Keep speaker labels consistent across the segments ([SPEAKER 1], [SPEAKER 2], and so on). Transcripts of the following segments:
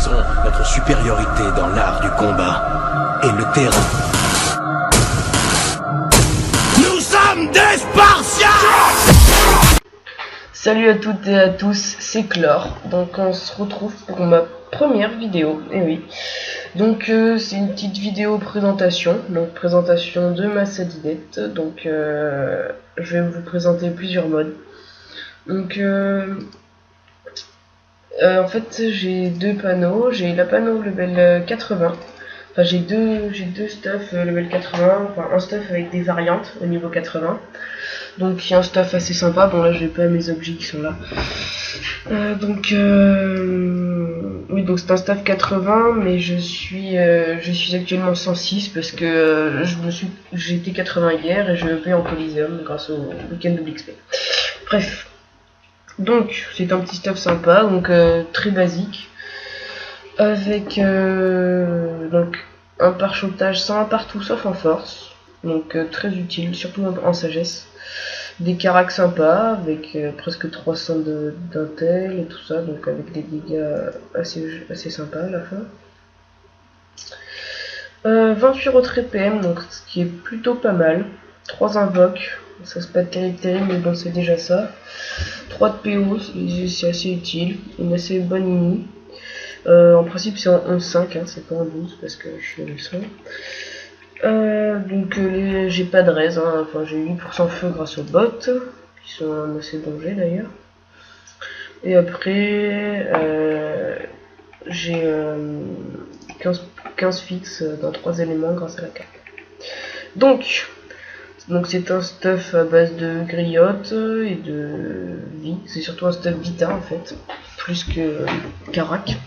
[SPEAKER 1] symboliseront notre supériorité dans l'art du combat et le terrain. Nous sommes des Spartiates!
[SPEAKER 2] Salut à toutes et à tous, c'est Chlore. Donc on se retrouve pour ma première vidéo, et oui. Donc c'est une petite vidéo présentation, donc présentation de ma sadinette. Donc je vais vous présenter plusieurs modes. Donc en fait j'ai deux panneaux, j'ai la panneau level 80. Enfin j'ai deux stuff level 80, enfin un stuff avec des variantes au niveau 80. Donc il y a un stuff assez sympa, bon là j'ai pas mes objets qui sont là. Oui, donc c'est un stuff 80, mais je suis actuellement 106 parce que j'ai été 80 hier et je vais en Coliseum grâce au week-end double XP. Bref, donc c'est un petit stuff sympa, donc très basique, avec donc un pare-choquage sans un partout sauf en force, donc très utile, surtout en sagesse. Des caracs sympas avec presque 300 d'intel et tout ça, donc avec des dégâts assez sympas à la fin. 28 retraits PM, donc ce qui est plutôt pas mal. 3 invoques, ça c'est pas terrible mais bon c'est déjà ça. 3 de PO, c'est assez utile, une assez bonne ini. En principe c'est en 11.5, hein, c'est pas en 12 parce que je suis le son. Donc j'ai pas de raise, hein. Enfin j'ai 8% feu grâce aux bots, qui sont assez dangers d'ailleurs. Et après j'ai 15 fixes dans 3 éléments grâce à la carte. Donc c'est un stuff à base de griotte et de vie, c'est surtout un stuff vita en fait, plus que carac.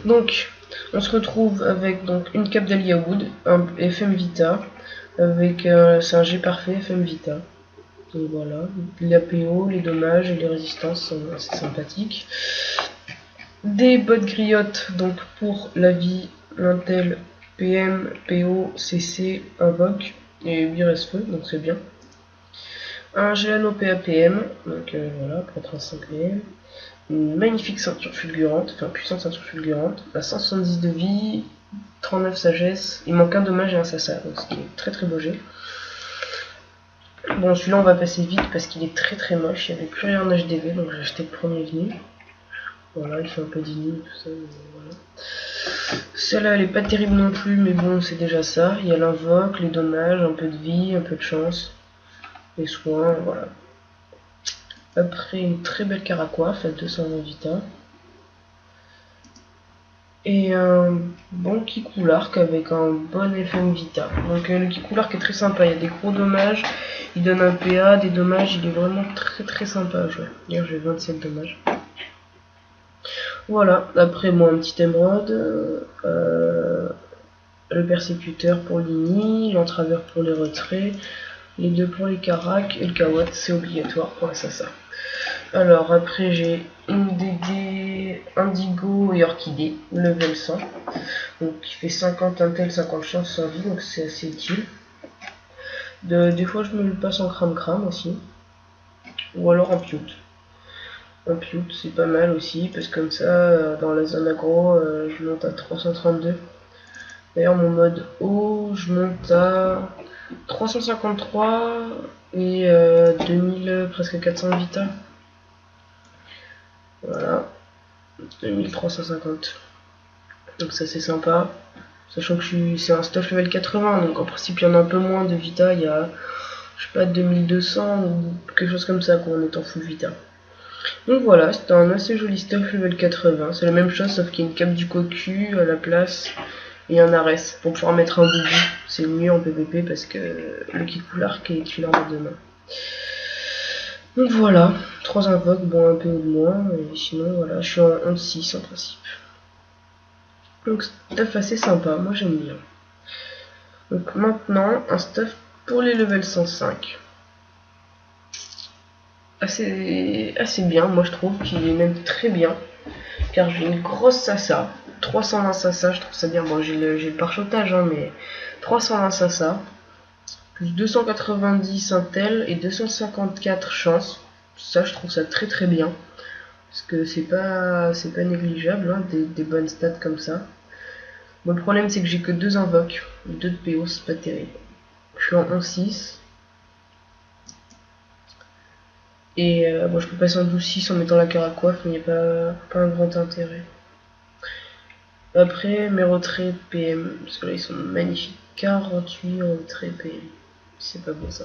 [SPEAKER 2] Donc on se retrouve avec donc une cape d'Alia Wood, un FM Vita, avec c'est un G parfait FM Vita. Donc voilà, l'APO, les dommages et les résistances sont assez sympathiques. Des bottes griottes donc pour la vie, l'intel, PM, PO, CC, invoque et 8 reste-feu, donc c'est bien. Un Gelano PAPM, donc voilà, pour être un 5 PM. Une magnifique ceinture fulgurante, enfin puissante ceinture fulgurante, à 170 de vie, 39 sagesse, il manque un dommage et un sasa, donc ce qui est très beau jet. Bon celui-là on va passer vite parce qu'il est très moche, il n'y avait plus rien en HDV donc j'ai acheté le premier venu. Voilà, il fait un peu d'ini et tout ça, mais voilà. Celle-là elle est pas terrible non plus mais bon c'est déjà ça, il y a l'invoque, les dommages, un peu de vie, un peu de chance, les soins, voilà. Après une très belle caracoiffe à 220 vita. Et un bon Kikulark avec un bon FM Vita. Donc le Kikulark est très sympa, il y a des gros dommages, il donne un PA, des dommages, il est vraiment très sympa à jouer. D'ailleurs j'ai 27 dommages. Voilà, après moi un petit émeraude, le persécuteur pour l'ini, l'entraveur pour les retraits, les deux pour les caracs et le kawat c'est obligatoire pour l'assassin. Alors après j'ai une DD Indigo et Orchidée, level 100, donc qui fait 50 intel, 50 chance, 100 vie, donc c'est assez utile. Des fois je me le passe en crame aussi, ou alors en pute. En pute c'est pas mal aussi, parce que comme ça dans la zone aggro je monte à 332. D'ailleurs mon mode haut je monte à 353 et 2000, presque 400 vita. Voilà, 2350. Donc ça c'est sympa. Sachant que c'est un stuff level 80, donc en principe il y en a un peu moins de vita, il y a je sais pas 2200 ou quelque chose comme ça quand on est en full vita. Donc voilà, c'est un assez joli stuff level 80. C'est la même chose sauf qu'il y a une cape du cocu à la place et un Ares pour pouvoir mettre un boubou. C'est mieux en PvP parce que le Kikulark est tué en demain. Donc voilà, 3 invoques, bon un peu de moins, et sinon voilà, je suis en 11-6 en principe. Donc stuff assez sympa, moi j'aime bien. Donc maintenant, un stuff pour les levels 105. Assez bien, moi je trouve qu'il est même très bien, car j'ai une grosse sasa, 320 sasa, je trouve ça bien, bon j'ai le pare-choquage, hein, mais 320 sasa. Plus 290 intel et 254 chance. Ça je trouve ça très bien. parce que c'est pas négligeable, hein, des bonnes stats comme ça. Bon, le problème c'est que j'ai que 2 invoques, 2 de PO, c'est pas terrible. Je suis en 11-6. Et bon, je peux passer en 12-6 en mettant la caracoiffe, mais il n'y a pas un grand intérêt. Après, mes retraits PM, parce que là ils sont magnifiques. 48 retraits PM. C'est pas beau ça.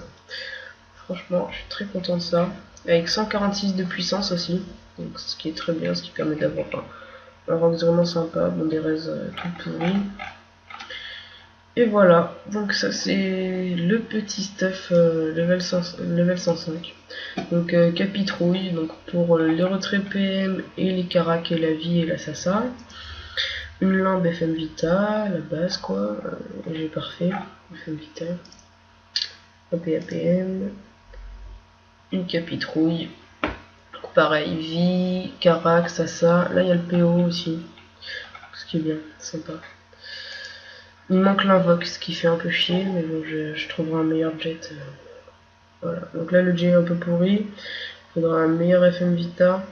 [SPEAKER 2] Franchement, je suis très content de ça. Avec 146 de puissance aussi. Donc, ce qui est très bien, ce qui permet d'avoir un rank vraiment sympa. Bon, des raises tout pourris. Et voilà, donc ça c'est le petit stuff level 105. Donc capitrouille, donc pour les retraits PM et les caracs et la vie et la sasa. Une lampe FM Vita, la base quoi, j'ai parfait, FM Vita. Un PAPM, une capitrouille, pareil, vie, carac, sasa. Là il y a le PO aussi, ce qui est bien, sympa. Il manque l'invoque, ce qui fait un peu chier, mais bon, je trouverai un meilleur jet. Voilà. Donc là, le jet est un peu pourri. Il faudra un meilleur FM Vita.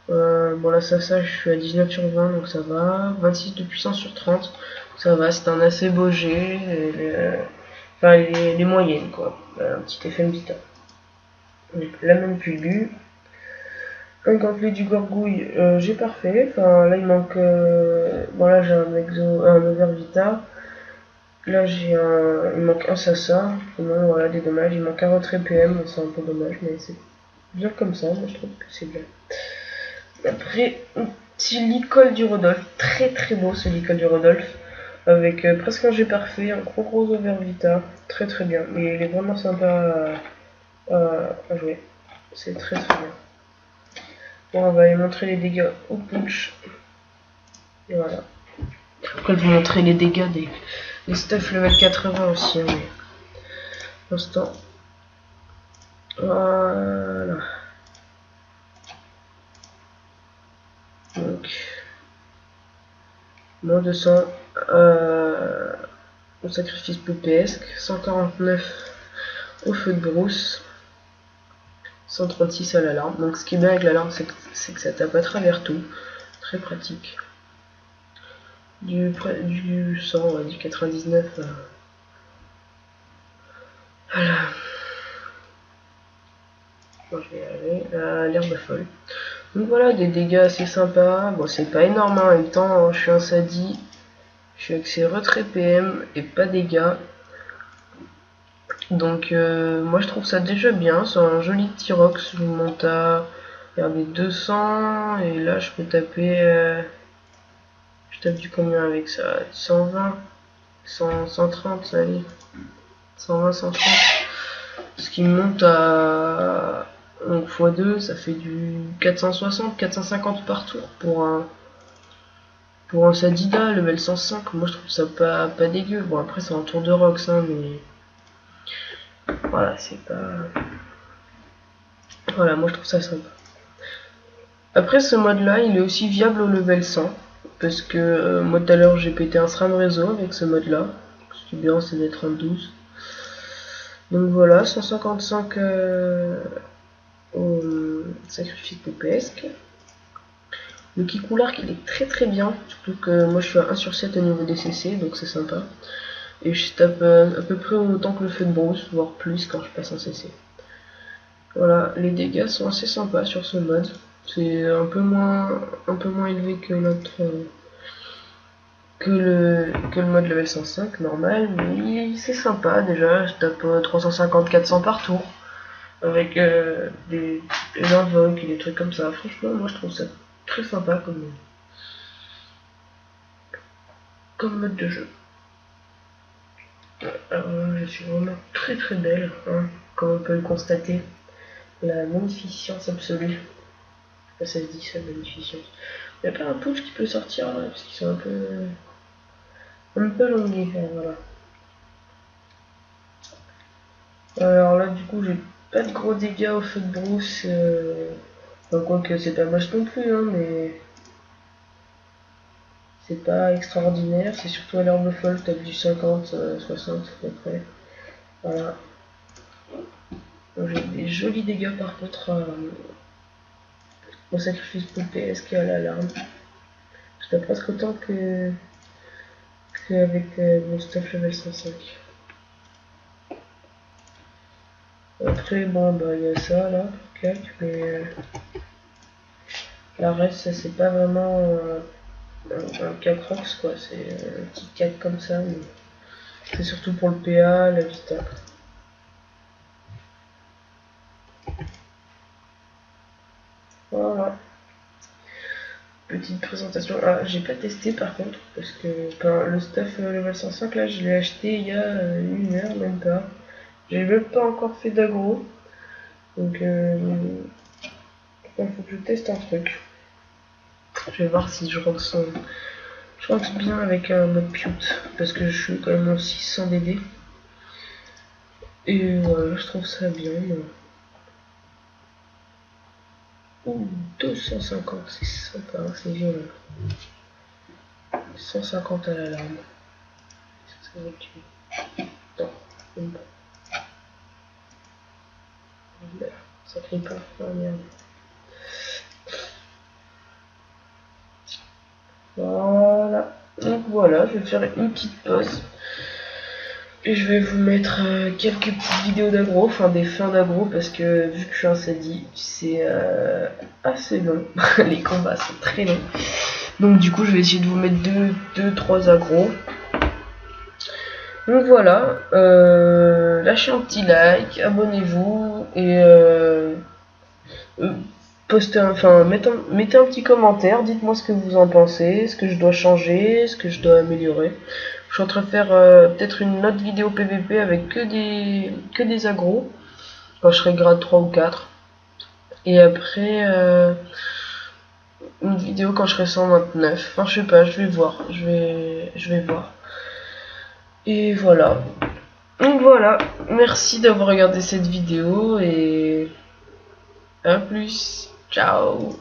[SPEAKER 2] Bon, là, ça, je suis à 19 sur 20, donc ça va. 26 de puissance sur 30, ça va. C'est un assez beau jet. Enfin, les moyennes, quoi. Un petit FM Vita. Donc, la même pulgu. Un gantelet du gorgouille, j'ai parfait. Enfin, là, il manque. Bon, là, j'ai un over Vita. Là j'ai il manque un sasa, non voilà des dommages, il manque un retrait PM, c'est un peu dommage mais c'est bien comme ça, moi je trouve que c'est bien. Après un petit licol du Rodolphe, très très beau ce licol du Rodolphe, avec presque un jet parfait, un gros over Vita, très très bien, mais il est vraiment sympa à jouer, c'est très très bien. Bon on va aller montrer les dégâts au punch, et voilà. Après je vais vous montrer les dégâts des stuff level 80 aussi, hein, mais pour l'instant. Voilà. Donc, moins 200 au sacrifice popesque, 149 au feu de brousse, 136 à l'alarme. Donc, ce qui est bien avec l'alarme, c'est que ça tape à travers tout. Très pratique. Du 100, du 99. Voilà. Bon, je vais aller à l'herbe folle. Donc voilà, des dégâts assez sympas. Bon, c'est pas énorme en même temps. Hein. Je suis un sadi. Je suis avec ses retraits PM et pas dégâts. Donc moi je trouve ça déjà bien. C'est un joli Tyrox. Je monte à regardez, 200. Et là je peux taper. Je tape du combien avec ça? 120, 130, allez. 120, 130. Ce qui monte à. Donc x2, ça fait du 460, 450 par tour pour un Sadida, level 105. Moi je trouve ça pas dégueu. Bon après c'est un tour de Rox, hein, mais voilà, c'est pas. Voilà, moi je trouve ça sympa. Après ce mode là, il est aussi viable au level 100. Parce que moi tout à l'heure j'ai pété un SRAM réseau avec ce mode là. Ce qui est bien, c'est d'être en 12. Donc voilà, 155 au sacrifice popesque. Le Kikulark il est très très bien, surtout que moi je suis à 1 sur 7 au niveau des CC, donc c'est sympa. Et je tape à peu près autant que le feu de brousse, voire plus quand je passe en CC. Voilà, les dégâts sont assez sympas sur ce mode. C'est un peu moins élevé que notre que le mode level 105 normal, mais c'est sympa déjà. Je tape 350-400 par tour avec des invoques et des trucs comme ça. Franchement, moi je trouve ça très sympa comme mode de jeu. Alors, je suis vraiment très très belle, hein, comme on peut le constater. La magnificence absolue. Ça se dit ça, magnificence. Il n'y a pas un punch qui peut sortir là, parce qu'ils sont un peu longués. Voilà. Alors là, du coup, j'ai pas de gros dégâts au feu de brousse. Enfin, quoique c'est pas moche non plus, hein, mais c'est pas extraordinaire. C'est surtout à l'herbe folle, je tape du 50, 60 à peu près. Voilà. J'ai des jolis dégâts par contre au sacrifice pour PSK à l'alarme. J'étais presque autant qu'avec mon stuff level 105. Après, bon, bah, il y a ça là, cac, mais la reste, ça c'est pas vraiment un cacrox quoi, c'est un petit cac comme ça, mais c'est surtout pour le PA, la vista. Voilà. Petite présentation. Ah, j'ai pas testé par contre, parce que le stuff level 105 là, je l'ai acheté il y a 1 heure, même pas. J'ai même pas encore fait d'aggro. Donc, il faut que je teste un truc. Je vais voir si je rentre bien avec un mode pute, parce que je suis quand même en 600 DD. Et voilà, je trouve ça bien. Ouh, 250, c'est sympa, c'est violent. 150 à l'alarme. Ça va tuer. Non, même pas. Merde, ça crie pas. Oh merde. Voilà. Donc voilà, je vais faire une petite pause. Et je vais vous mettre quelques petites vidéos d'aggro, enfin des fins d'aggro, parce que vu que je suis un sadi, c'est assez long. Les combats sont très longs. Donc du coup, je vais essayer de vous mettre 2-3 aggros. Donc voilà, lâchez un petit like, abonnez-vous et mettez un petit commentaire, dites-moi ce que vous en pensez, ce que je dois changer, ce que je dois améliorer. Je suis en train de faire peut-être une autre vidéo PVP avec que des aggros, quand je serai grade 3 ou 4. Et après, une vidéo quand je serai 129. Enfin, je sais pas, je vais voir. Je vais voir. Et voilà. Donc voilà, merci d'avoir regardé cette vidéo et à plus. Ciao.